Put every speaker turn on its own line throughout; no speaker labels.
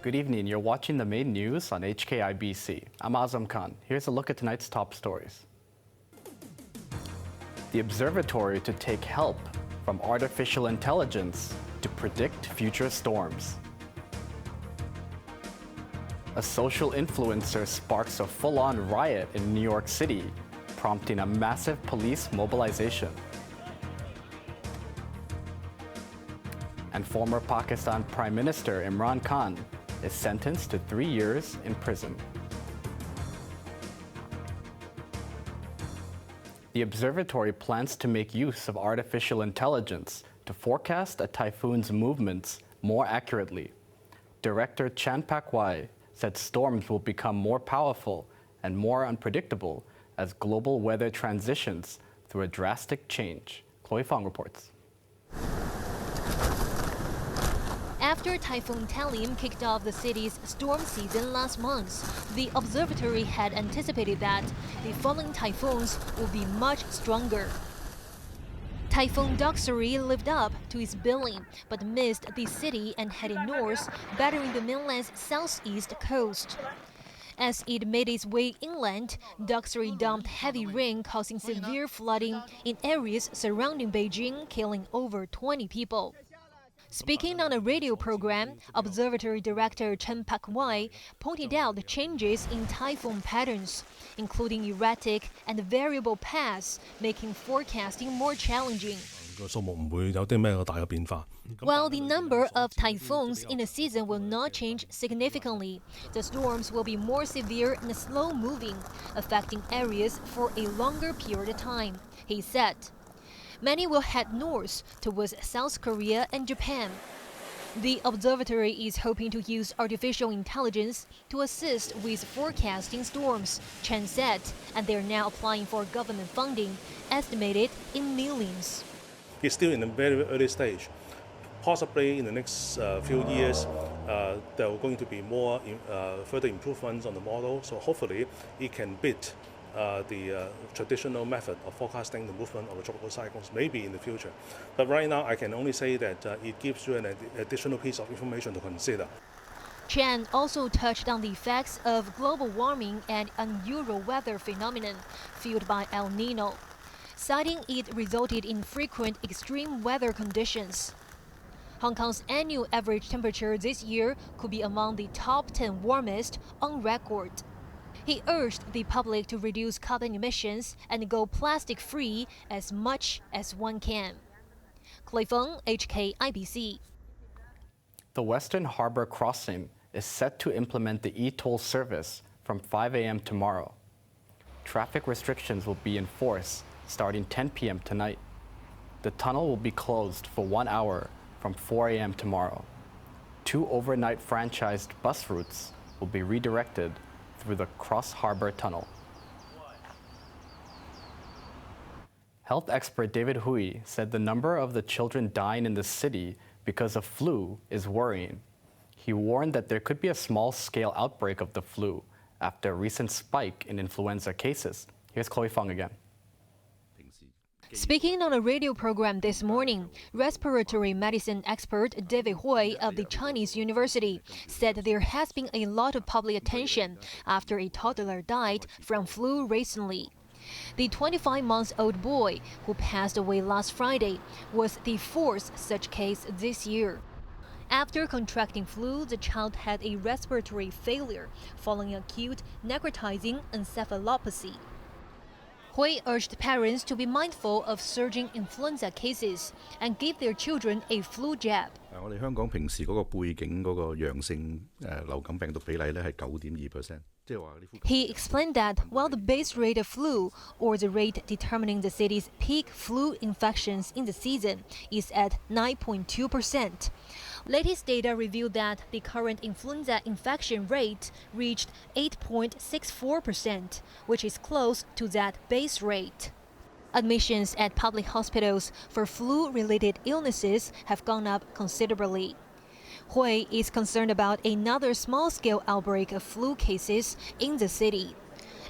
Good evening. You're watching the main news on HKIBC. I'm Azam Khan. Here's a look at tonight's top stories. The Observatory to take help from artificial intelligence to predict future storms. A social influencer sparks a full-on riot in New York City, prompting a massive police mobilization. And former Pakistan Prime Minister Imran Khan is sentenced to 3 years in prison. The observatory plans to make use of artificial intelligence to forecast a typhoon's movements more accurately. Director Chan Pak-wai said storms will become more powerful and more unpredictable as global weather transitions through a drastic change. Chloe Fong reports.
After Typhoon Talim kicked off the city's storm season last month, the observatory had anticipated that the following typhoons will be much stronger. Typhoon Doksuri lived up to its billing, but missed the city and headed north, battering the mainland's southeast coast. As it made its way inland, Doksuri dumped heavy rain, causing severe flooding in areas surrounding Beijing, killing over 20 people. Speaking on a radio program, Observatory Director Chan Pak-wai pointed out the changes in typhoon patterns, including erratic and variable paths, making forecasting more challenging. While the number of typhoons in a season will not change significantly, the storms will be more severe and slow-moving, affecting areas for a longer period of time, he said. Many will head north towards South Korea and Japan. The observatory is hoping to use artificial intelligence to assist with forecasting storms, Chen said, and they're now applying for government funding, estimated in millions.
It's still in a very early stage. Possibly in the next few years, there are going to be more further improvements on the model, so hopefully it can beat the traditional method of forecasting the movement of the tropical cyclones, maybe in the future. But right now, I can only say that it gives you an additional piece of information to consider.
Chan also touched on the effects of global warming and unusual weather phenomenon fueled by El Nino, citing it resulted in frequent extreme weather conditions. Hong Kong's annual average temperature this year could be among the top 10 warmest on record. He urged the public to reduce carbon emissions and go plastic-free as much as one can. Chloe Feng, HKIBC.
The Western Harbor Crossing is set to implement the etoll service from 5 a.m. tomorrow. Traffic restrictions will be in force starting 10 p.m. tonight. The tunnel will be closed for 1 hour from 4 a.m. tomorrow. 2 overnight franchised bus routes will be redirected through the Cross Harbor Tunnel. Health expert David Hui said the number of the children dying in the city because of flu is worrying. He warned that there could be a small-scale outbreak of the flu after a recent spike in influenza cases. Here's Chloe Fong again.
Speaking on a radio program this morning, respiratory medicine expert David Hui of the Chinese University said there has been a lot of public attention after a toddler died from flu recently. The 25-month-old boy who passed away last Friday was the 4th such case this year. After contracting flu, the child had a respiratory failure following acute necrotizing encephalopathy. Hui urged parents to be mindful of surging influenza cases and give their children a flu jab. He explained that while the base rate of flu, or the rate determining the city's peak flu infections in the season, is at 9.2%. Latest data revealed that the current influenza infection rate reached 8.64%, which is close to that base rate. Admissions at public hospitals for flu-related illnesses have gone up considerably. Hui is concerned about another small-scale outbreak of flu cases in the city.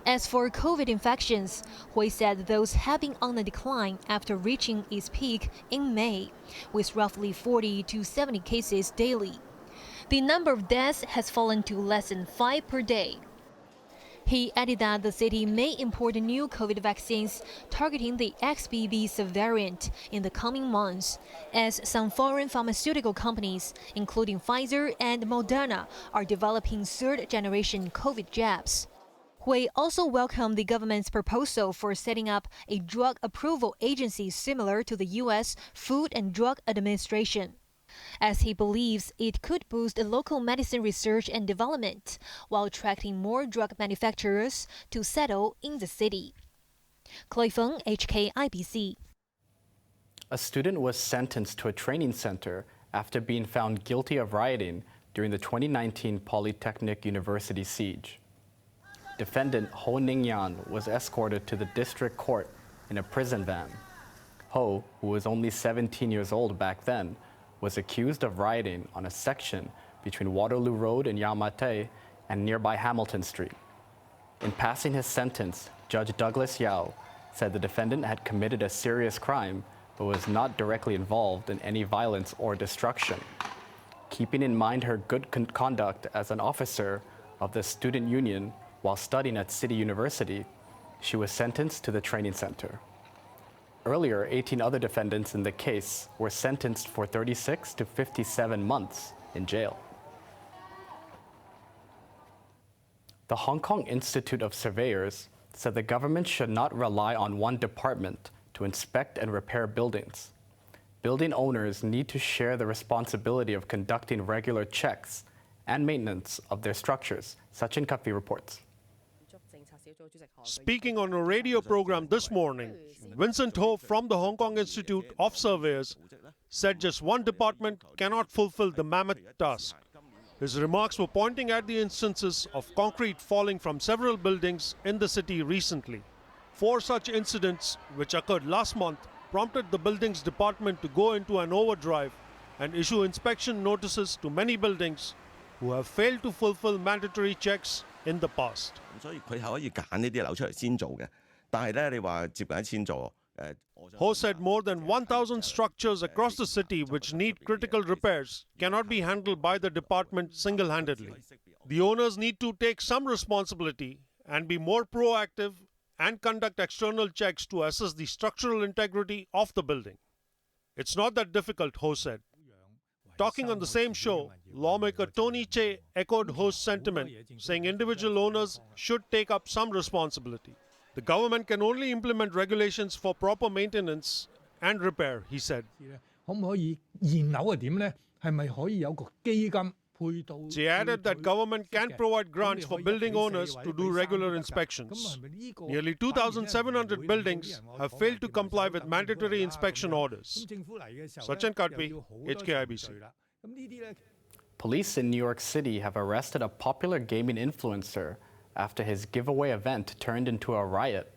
As for COVID infections, Hui said those have been on the decline after reaching its peak in May, with roughly 40 to 70 cases daily. the number of deaths has fallen to less than 5 per day. He added that the city may import new COVID vaccines targeting the XBB subvariant in the coming months, as some foreign pharmaceutical companies, including Pfizer and Moderna, are developing third-generation COVID jabs. Hui also welcomed the government's proposal for setting up a drug approval agency similar to the U.S. Food and Drug Administration, as he believes it could boost local medicine research and development while attracting more drug manufacturers to settle in the city. Chloe Feng, HKIBC.
A student was sentenced to a training center after being found guilty of rioting during the 2019 Polytechnic University siege. Defendant Ho Ningyan was escorted to the district court in a prison van. Ho, who was only 17 years old back then, was accused of rioting on a section between Waterloo Road in Yamate and nearby Hamilton Street. In passing his sentence, Judge Douglas Yao said the defendant had committed a serious crime but was not directly involved in any violence or destruction. Keeping in mind her good conduct as an officer of the student union while studying at City University, she was sentenced to the training center. Earlier, 18 other defendants in the case were sentenced for 36 to 57 months in jail. The Hong Kong Institute of Surveyors said the government should not rely on one department to inspect and repair buildings. Building owners need to share the responsibility of conducting regular checks and maintenance of their structures. Sachin Kafi reports.
Speaking on a radio program this morning, Vincent Ho from the Hong Kong Institute of Surveyors said just one department cannot fulfill the mammoth task. His remarks were pointing at the instances of concrete falling from several buildings in the city recently. 4 such incidents, which occurred last month, prompted the buildings department to go into an overdrive and issue inspection notices to many buildings who have failed to fulfill mandatory checks in the past. Ho said more than 1,000 structures across the city which need critical repairs cannot be handled by the department single-handedly. The owners need to take some responsibility and be more proactive and conduct external checks to assess the structural integrity of the building. It's not that difficult, Ho said. Talking on the same show, lawmaker Tony Che echoed Ho's sentiment, saying individual owners should take up some responsibility. The government can only implement regulations for proper maintenance and repair, he said. She added that government can provide grants for building owners to do regular inspections. Nearly 2,700 buildings have failed to comply with mandatory inspection orders. Sachin Kadpi, HKIBC.
Police in New York City have arrested a popular gaming influencer after his giveaway event turned into a riot.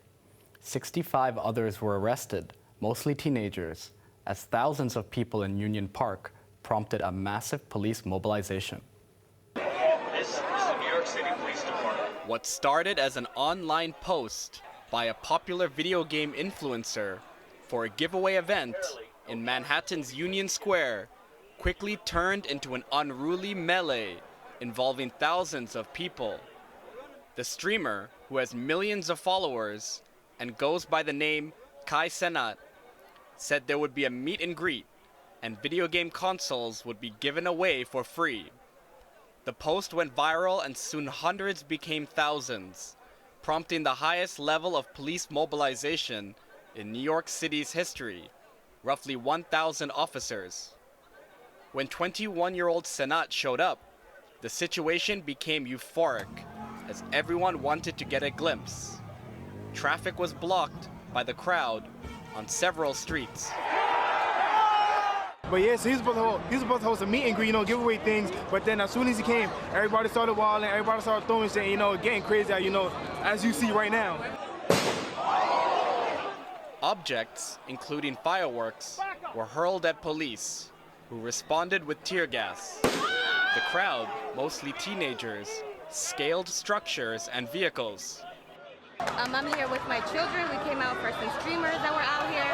65 others were arrested, mostly teenagers, as thousands of people in Union Park prompted a massive police mobilization.
This is the New York City Police Department.
What started as an online post by a popular video game influencer for a giveaway event in Manhattan's Union Square quickly turned into an unruly melee involving thousands of people. The streamer, who has millions of followers and goes by the name Kai Senat, said there would be a meet and greet and video game consoles would be given away for free. The post went viral and soon hundreds became thousands, prompting the highest level of police mobilization in New York City's history, roughly 1,000 officers. When 21-year-old Senat showed up, the situation became euphoric as everyone wanted to get a glimpse. Traffic was blocked by the crowd on several streets.
But yes, he was supposed to host a meet and greet, give away things. But then as soon as he came, everybody started wilding, everybody started throwing shit, getting crazy, as you see right now.
Objects, including fireworks, were hurled at police, who responded with tear gas. The crowd, mostly teenagers, scaled structures and vehicles.
I'm here with my children. We came out for some streamers that were out here.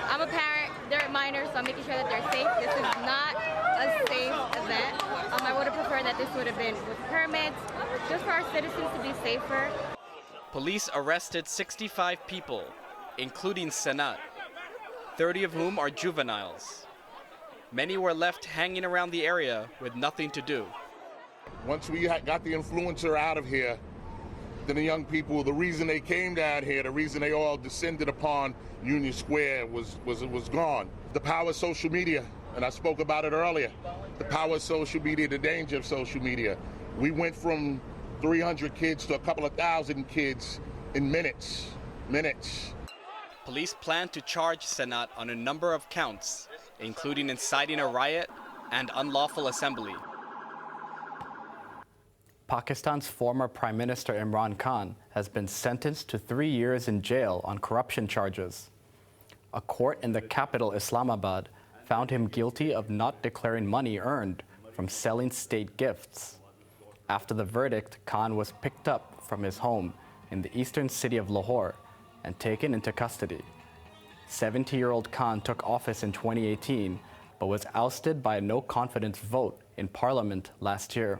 I'm a parent. they're minors, so I'm making sure that they're safe. This is not a safe event. I would have preferred that this would have been with permits, just for our citizens to be safer.
Police arrested 65 people, including Senat, 30 of whom are juveniles. Many were left hanging around the area with nothing to do.
Once we got the influencer out of here, then the young people, the reason they came down here, the reason they all descended upon Union Square was gone. The power of social media, and I spoke about it earlier. The power of social media, the danger of social media. We went from 300 kids to a couple of thousand kids in minutes.
Police plan to charge Senat on a number of counts, including inciting a riot and unlawful assembly.
Pakistan's former Prime Minister Imran Khan has been sentenced to 3 years in jail on corruption charges. A court in the capital, Islamabad, found him guilty of not declaring money earned from selling state gifts. After the verdict, Khan was picked up from his home in the eastern city of Lahore and taken into custody. 70-year-old Khan took office in 2018, but was ousted by a no-confidence vote in parliament last year.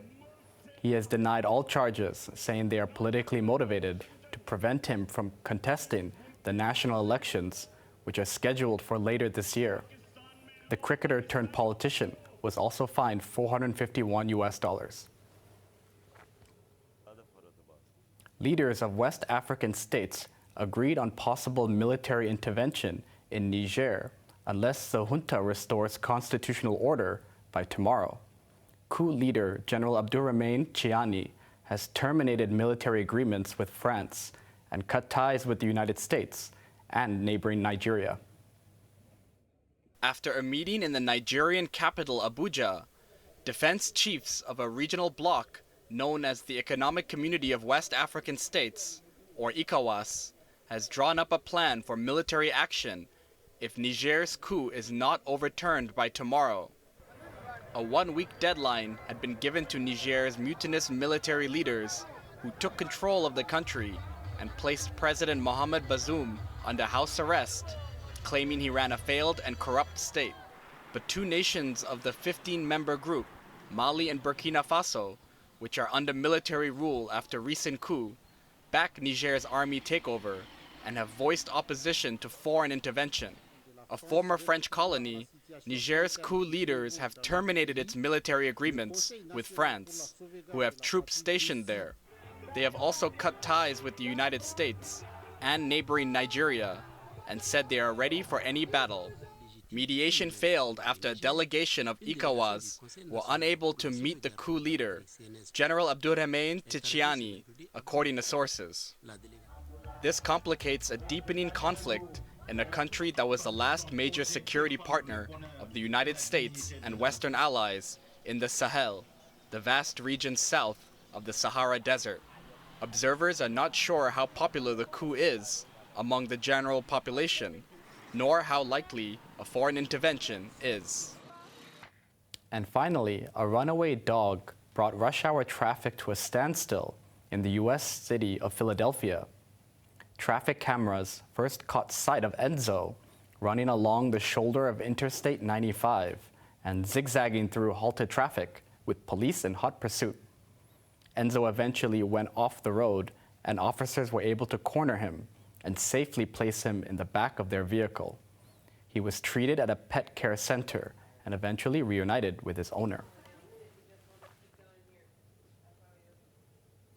He has denied all charges, saying they are politically motivated to prevent him from contesting the national elections, which are scheduled for later this year. The cricketer turned politician was also fined $451. Leaders of West African states agreed on possible military intervention in Niger unless the junta restores constitutional order by tomorrow. Coup leader General Abdourahmane Chiani has terminated military agreements with France and cut ties with the United States and neighboring Nigeria.
After a meeting in the Nigerian capital Abuja, defense chiefs of a regional bloc known as the Economic Community of West African States, or ECOWAS, has drawn up a plan for military action if Niger's coup is not overturned by tomorrow. A one-week deadline had been given to Niger's mutinous military leaders who took control of the country and placed President Mohamed Bazoum under house arrest, claiming he ran a failed and corrupt state. But two nations of the 15-member group, Mali and Burkina Faso, which are under military rule after recent coup, back Niger's army takeover and have voiced opposition to foreign intervention. A former French colony, Niger's coup leaders have terminated its military agreements with France, who have troops stationed there. They have also cut ties with the United States and neighboring Nigeria and said they are ready for any battle. Mediation failed after a delegation of ECOWAS were unable to meet the coup leader, General Abdourahmane Chiani, according to sources. This complicates a deepening conflict in a country that was the last major security partner of the United States and Western allies in the Sahel, the vast region south of the Sahara Desert. Observers are not sure how popular the coup is among the general population, nor how likely a foreign intervention is.
And finally, a runaway dog brought rush hour traffic to a standstill in the U.S. city of Philadelphia. Traffic cameras first caught sight of Enzo running along the shoulder of Interstate 95 and zigzagging through halted traffic with police in hot pursuit. Enzo eventually went off the road, and officers were able to corner him and safely place him in the back of their vehicle. He was treated at a pet care center and eventually reunited with his owner.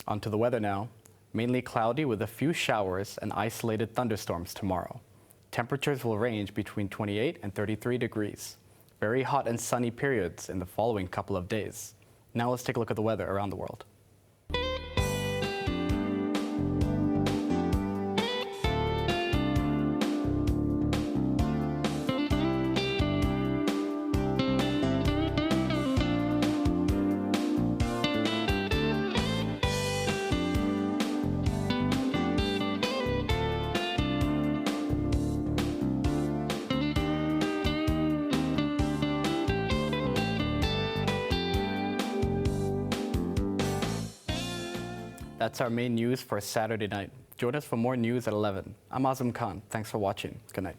On to the weather now. Mainly cloudy with a few showers and isolated thunderstorms tomorrow. Temperatures will range between 28 and 33 degrees. Very hot and sunny periods in the following couple of days. Now let's take a look at the weather around the world. That's our main news for Saturday night. Join us for more news at 11. I'm Azam Khan. Thanks for watching. Good night.